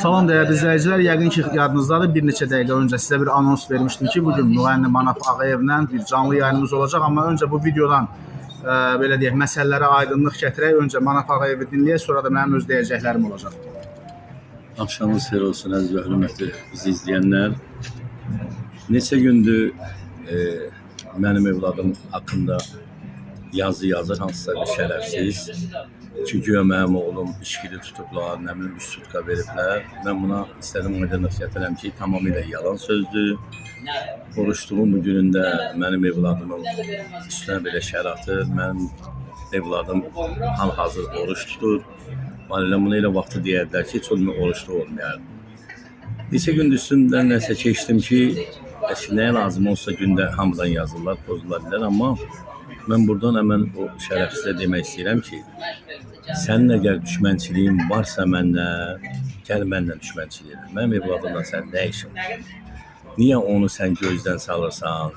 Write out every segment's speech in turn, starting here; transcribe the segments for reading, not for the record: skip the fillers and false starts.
Salam dəyərli izləyicilər, yəqin ki yadınızdadır, bir neçə dəqiqə öncə sizə bir anons vermişdim ki, bugün müğənni Manaf Ağayevlə bir canlı yayınımız olacaq. Amma öncə bu videodan belə deyək, məsələlərə aydınlıq gətirək. Öncə Manaf Ağayevi dinləyək, sonra da mənim öz deyəcəklərim olacaq. Axşamınız xeyir olsun əziz və hörmətli bizi izləyənlər. Neçə gündür mənim evladım haqqında yazı yazır, hansısa bir şərəfsiz. Çünki mənim oğlum içkili tutublar, nə bilim 3 sutka veriblər. Mən buna istədim aydınlıq gətirəm ki, tamamilə yalan sözdür. Oruçluğun bu günündə mənim evladımın üstünə belə şər atır. Mənim evladım hal-hazır oruç tutur. Elə buna elə vaxtı deyərlər ki, heç oruçlu olmayar. Neçə gün üstündən nəsə keçdim ki, nəyə lazım olsa gündə hamıdan yazırlar, pozurlar bilər. Amma mən buradan həmən o şərəfsizə demək istəyirəm ki, sənin əgər düşmənçiliyin varsa mənlə, gəl mənlə düşmənçilik elə. Mənim evladımla sən nə işin var? Niyə onu sən gözdən salırsan?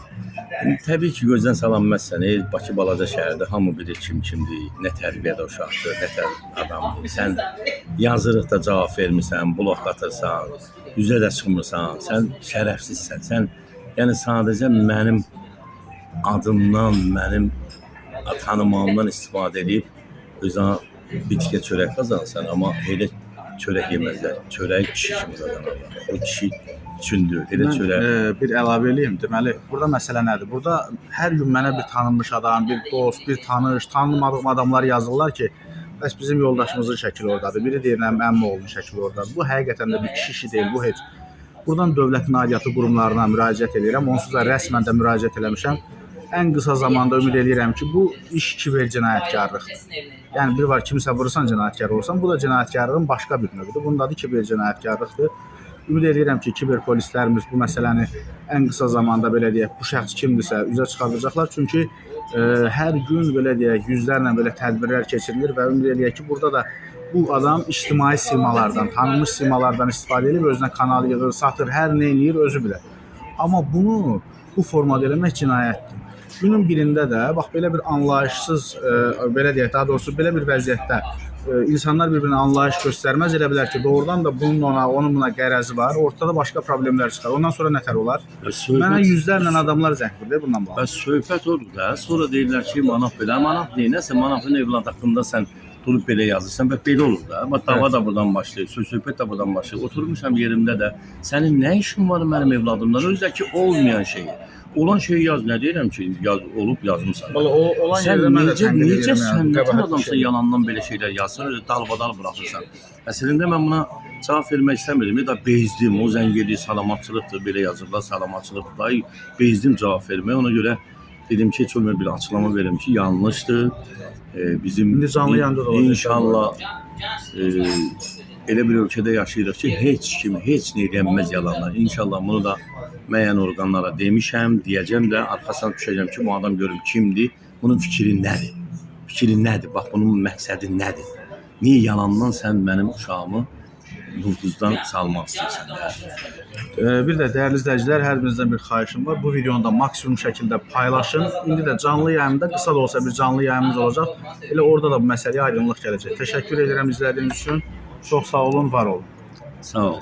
Təbii ki, gözdən salanməzsən. Bakı balaca şəhərdə hamı bilir kim kimdir, nə tərbiyədə uşaqdır, nə tər adamdır. Sən yazırıq da cavab vermirsən, blok atırsan, üzə də çıxmırsan, sən şərəfsizsən. Sən yəni sadəcə mənim adımdan, mənim tanımağımdan istifadə edib özünə bitkə çörək qazanırsan, amma elə çörək yeməzlər. Çörək kişi kimi qazanırlar. O kişi üçündür. Elə çörək. Bir əlavə eləyim. Deməli, burada məsələ nədir? Burada hər gün mənə bir tanınmış adam, bir dost, bir tanış, tanımadığım adamlar yazırlar ki, bəs bizim yoldaşımızın şəkli oradadır. Biri deyirəm, əmmi oğlunun şəkli oradadır. Bu həqiqətən də bir kişi işi deyil, bu heç. Buradan dövlətin aidiyyatı qurumlarına müraciət edirəm. Onsuz da rəsmən də müraciət eləmişəm. Ən qısa zamanda ümid edirəm ki, bu iş kiber cinayətkarlıqdır. Yəni bir var kimsə vurursan cinayətkar olursan, bu da cinayətkarlığın başqa bir növüdür. Bunun adı kiber cinayətkarlıqdır. Ümid edirəm ki, kiber polislərimiz bu məsələni ən qısa zamanda belə deyək, bu şəxs kimdirsə üzə çıxardacaqlar. Çünki hər gün belə deyək, yüzlərlə belə tədbirlər keçirilir və ümid edək ki, burada da bu adam ictimai simalardan, tanınmış simalardan istifadə edib özünə kanal yığır, satır, hər nə eləyir özü bilir. Amma bunu bu formada eləmək cinayətdir. Günün birində də bax belə bir anlayışsız, belə deyək, daha doğrusu belə bir vəziyyətdə insanlar bir-birinə anlayış göstərməz, elə bilər ki, doğrudan da bunun ona, onun buna qərəzi var, ortada başqa problemlər çıxar. Ondan sonra nətər olar? Mənə yüzlərlə adamlar zəng vurur bundan bağlı. Bəs söhbət odur da, sonra deyirlər ki, Manaf belə, Manaf neynəsə, Manafın evlad haqqında sən durub belə yazırsan, və belə olur da. Dava da buradan başlayır, söhbət də buradan başlayır. Oturmuşam yerimdə də, sənin nə işin var mənim evladımdan? Özdəki olmayan şeyi. Olan şeyi yaz, nə deyirəm ki, olub yazmışsan. Sən necə sən nə tər adamsan yalandan belə şeylər yazsan, öyle dalbadal buraxırsan. Əslində mən buna cavab vermək istəmirdim. Ya da bezdim, o zəng edir, salamatçılıqdır, belə yazırlar, salamatçılıqdır. Bezdim cavab verməyə, ona görə dedim ki, heç olmaya bir açıqlama verim ki, yanlışdır. Bizim inşallah elə bir ölkədə yaşayırıq ki, heç kimi, heç nə edəməz yalanlar. İnşallah bunu da müəyyən orqanlara demişəm, deyəcəm də, arxasına düşəcəm ki, bu adam görüm kimdir, bunun fikri nədir? Fikri nədir? Bax, bunun məqsədi nədir? Niyə yalandan sən mənim uşağımı nüfuzdan salmaq istəyirsən? Bir də dəyərli izləyicilər, hər birinizdən bir xahişim var. Bu videonu da maksimum şəkildə paylaşın. İndi də canlı yayımda, qısa da olsa bir canlı yayımımız olacaq. Elə orada da bu məsələyə aydınlıq gələcək. Təşəkkür edirəm izlədiyiniz üçün. Çox sağ olun, var olun. Sağ ol.